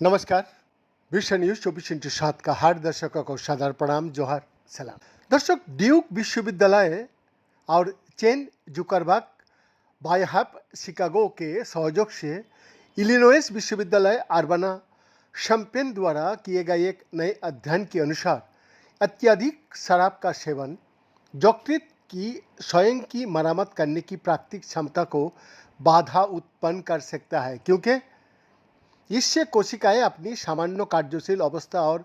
नमस्कार। विश्व न्यूज 24/7 का हर दर्शकों को सादर प्रणाम, जोहार, सलाम। दर्शक, ड्यूक विश्वविद्यालय और चेन जुकरबर्ग बायोहब शिकागो के सहयोग से इलिनोइस विश्वविद्यालय अर्बाना शैम्पेन द्वारा किए गए एक नए अध्ययन के अनुसार अत्यधिक शराब का सेवन यकृत की स्वयं की मरम्मत करने की प्राकृतिक क्षमता को बाधा उत्पन्न कर सकता है, क्योंकि इससे कोशिकाएं अपनी सामान्य कार्यशील अवस्था और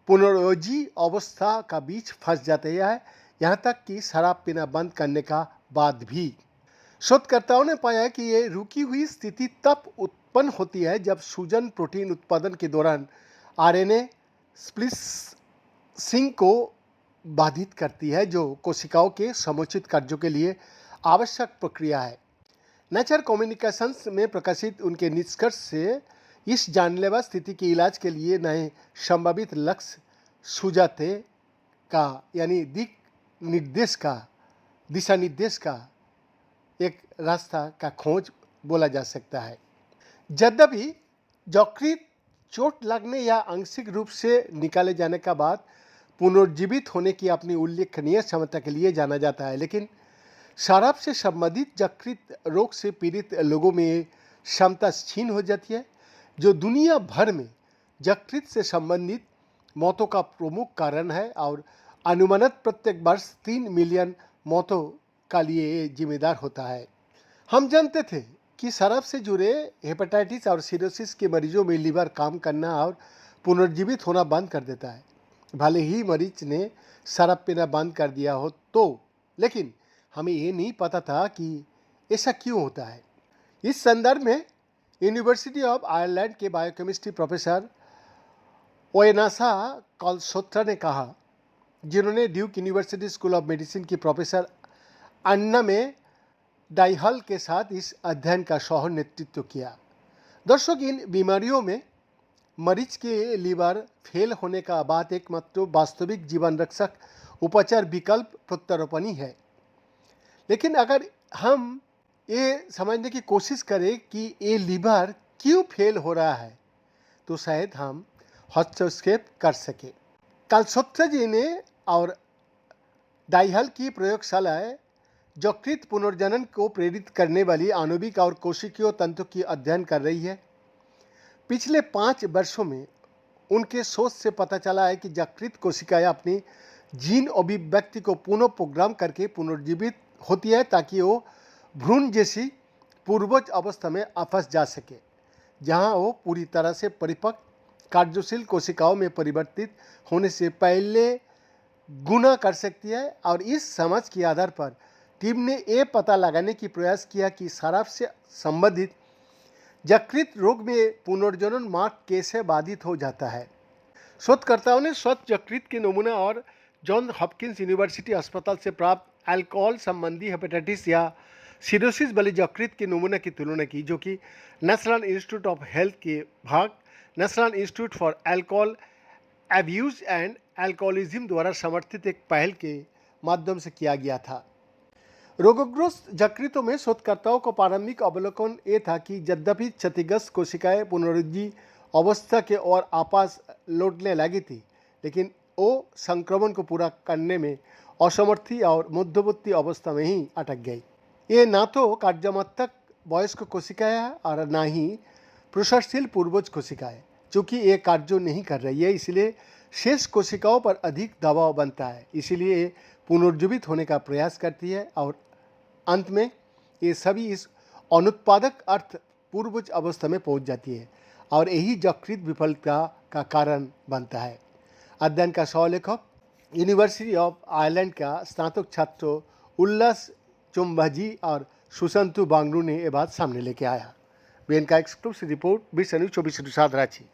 पुनर्योजी अवस्था का बीच फंस जाते हैं, यहाँ तक कि शराब पीना बंद करने का बाद भी। शोधकर्ताओं ने पाया कि ये रुकी हुई स्थिति तब उत्पन्न होती है जब सूजन प्रोटीन उत्पादन के दौरान आरएनए स्प्लिसिंग को बाधित करती है, जो कोशिकाओं के समुचित कार्यों के लिए आवश्यक प्रक्रिया है। नेचर कम्युनिकेशंस में प्रकाशित उनके निष्कर्ष से इस जानलेवा स्थिति के इलाज के लिए नए संभावित लक्ष्य सुझाते का यानी दिशा निर्देश का एक रास्ता का खोज बोला जा सकता है। यद्यपि यकृत चोट लगने या आंशिक रूप से निकाले जाने का बाद पुनर्जीवित होने की अपनी उल्लेखनीय क्षमता के लिए जाना जाता है, लेकिन शराब से संबंधित यकृत रोग से पीड़ित लोगों में ये क्षमता क्षीण हो जाती है, जो दुनिया भर में यकृत से संबंधित मौतों का प्रमुख कारण है और अनुमानित प्रत्येक वर्ष 3 मिलियन मौतों का लिए ये जिम्मेदार होता है। हम जानते थे कि शराब से जुड़े हेपेटाइटिस और सिरोसिस के मरीजों में लीवर काम करना और पुनर्जीवित होना बंद कर देता है, भले ही मरीज ने शराब पीना बंद कर दिया हो तो, लेकिन हमें ये नहीं पता था कि ऐसा क्यों होता है। इस संदर्भ में यूनिवर्सिटी ऑफ आयरलैंड के बायोकेमिस्ट्री प्रोफेसर ओएनासा कॉलसोत्रा ने कहा, जिन्होंने Duke university school of medicine की प्रोफेसर अन्ना में डाइहल के साथ इस अध्ययन का सह नेतृत्व किया। दर्शक, इन बीमारियों में मरीज के लीवर फेल होने का बाद एकमात्र वास्तविक जीवन रक्षक उपचार विकल्प प्रत्यारोपण ही है। लेकिन अगर हम ये समझने की कोशिश करें कि ये लीवर क्यों फेल हो रहा है, तो शायद हम हस्तक्षेप कर सके। कॉलसोत्रा जी ने और डाइहल की प्रयोगशालाएं यकृत पुनर्जनन को प्रेरित करने वाली आणविक और कोशिकीय तंत्र की अध्ययन कर रही है। पिछले 5 वर्षों में उनके शोध से पता चला है कि यकृत कोशिकाएं अपनी जीन अभिव्यक्ति को पुनः प्रोग्राम करके पुनर्जीवित होती है ताकि वो भ्रूण जैसी पूर्वज अवस्था में वापस जा सके, जहां वो पूरी तरह से परिपक्व कार्यशील कोशिकाओं में परिवर्तित होने से पहले गुना कर सकती है। और इस समझ के आधार पर टीम ने ये पता लगाने की प्रयास किया कि शराब से संबंधित यकृत रोग में पुनर्जनन मार्ग कैसे बाधित हो जाता है। शोधकर्ताओं ने स्वच्छ यकृत के नमूना और जॉन हॉपकिंस यूनिवर्सिटी अस्पताल से प्राप्त अल्कोहल संबंधी हेपेटाइटिस या सिरोसिस वाले यकृत के नमूना की तुलना की, जो कि नेशनल इंस्टीट्यूट ऑफ हेल्थ के भाग national institute for alcohol abuse and alcoholism द्वारा समर्थित एक पहल के माध्यम से किया गया था। रोगग्रस्त यकृतों में शोधकर्ताओं को प्रारंभिक अवलोकन ये था कि यद्यपि क्षतिग्रस्त कोशिकाएं पुनरुज्जीव अवस्था के ओर आपस लौटने लगी थी, लेकिन वो संक्रमण को पूरा करने में असमर्थ थी और मध्यवर्ती अवस्था में ही अटक गई। ये ना तो कार्यमत्तक वयस्क कोशिकाएं है और ना ही प्रसरशील पूर्वज कोशिकाएं। चूँकि ये कार्य नहीं कर रही है, इसलिए शेष कोशिकाओं पर अधिक दबाव बनता है, इसीलिए ये पुनर्जीवित होने का प्रयास करती है और अंत में ये सभी इस अनुत्पादक अर्थ पूर्वज अवस्था में पहुंच जाती है और यही यकृत विफलता का कारण बनता है। अध्ययन का सहलेखक यूनिवर्सिटी ऑफ आयरलैंड का स्नातक छात्र उल्लास चुम्बाजी और सुशांतु बांगरू ने ये बात सामने लेके आया। वीएन का एक्सक्लूसिव रिपोर्ट 20 24 रांची।